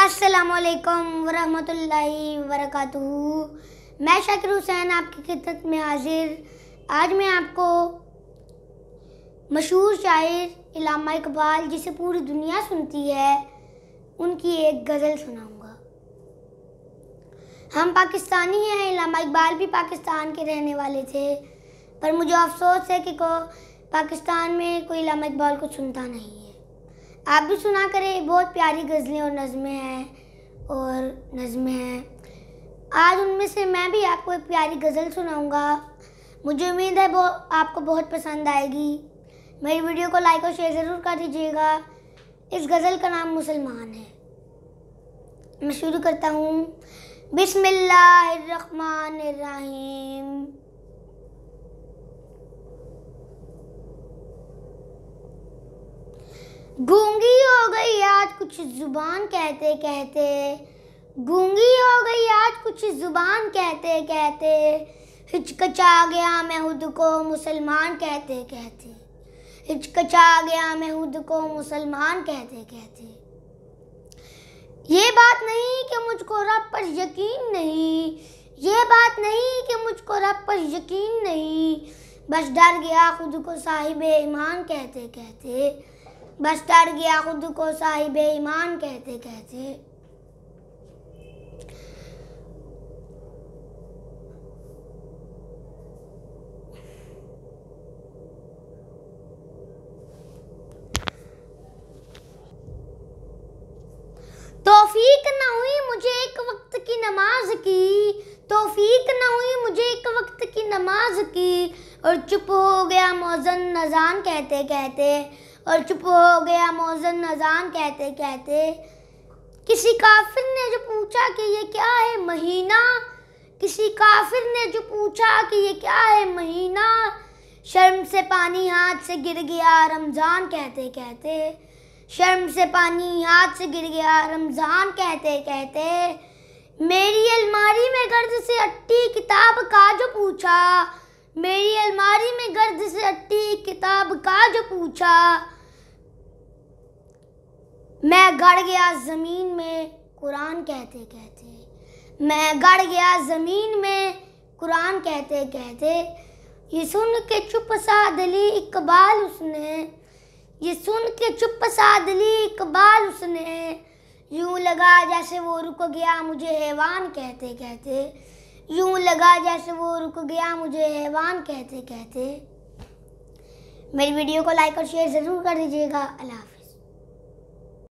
अस्सलामुअलैकुम वरहमतुल्लाहि वबरकातुहू। मैं शाकिर हुसैन आपकी खिदमत में हाजिर। आज मैं आपको मशहूर शायर इल्लामा इकबाल, जिसे पूरी दुनिया सुनती है, उनकी एक गज़ल सुनाऊंगा। हम पाकिस्तानी हैं, इल्लामा इकबाल भी पाकिस्तान के रहने वाले थे, पर मुझे अफसोस है कि पाकिस्तान में कोई इल्लामा इकबाल को सुनता नहीं है। आप भी सुना करें, बहुत प्यारी गज़लें और नज़में हैं। आज उनमें से मैं भी आपको एक प्यारी गज़ल सुनाऊंगा। मुझे उम्मीद है आपको बहुत पसंद आएगी। मेरी वीडियो को लाइक और शेयर ज़रूर कर दीजिएगा। इस गज़ल का नाम मुसलमान है। मैं शुरू करता हूँ। बिस्मिल्लाहिर्रहमानिर्रहीम। गूंगी हो गई आज कुछ जुबान कहते कहते, गूंगी हो गई आज कुछ जुबान कहते कहते, हिचकचा गया मैं खुद को मुसलमान कहते कहते, हिचकचा गया मैं खुद को मुसलमान कहते कहते। ये बात नहीं कि मुझको रब पर यकीन नहीं, ये बात नहीं कि मुझको रब पर यकीन नहीं, बस डर गया खुद को साहिबे ईमान कहते कहते, बस डर गया खुद को साहिबे ईमान कहते कहते। तौफीक न हुई मुझे एक वक्त की नमाज की, तौफीक न हुई मुझे एक वक्त की नमाज की, और चुप हो गया मौज़न अज़ान कहते कहते, और चुप हो गया मौज़न अज़ान कहते कहते। किसी काफिर ने जो पूछा कि ये क्या है महीना, किसी काफिर ने जो पूछा कि ये क्या है महीना, शर्म से पानी हाथ से गिर गया रमज़ान कहते कहते, शर्म से पानी हाथ से गिर गया रमज़ान कहते कहते। मेरी अलमारी में गर्द से अट्टी किताब का जो पूछा, मेरी अलमारी में गर्द से अट्टी किताब का जो पूछा, मैं गड़ गया ज़मीन में कुरान कहते कहते, मैं गड़ गया ज़मीन में कुरान कहते कहते। ये सुन के चुप साध ली इकबाल उसने, ये सुन के चुप साध ली इकबाल उसने, यूं लगा जैसे वो रुक गया मुझे हैवान कहते कहते, यूं लगा जैसे वो रुक गया मुझे हैवान कहते कहते। मेरी वीडियो को लाइक और शेयर ज़रूर कर दीजिएगा। अल्लाह हाफ़िज़।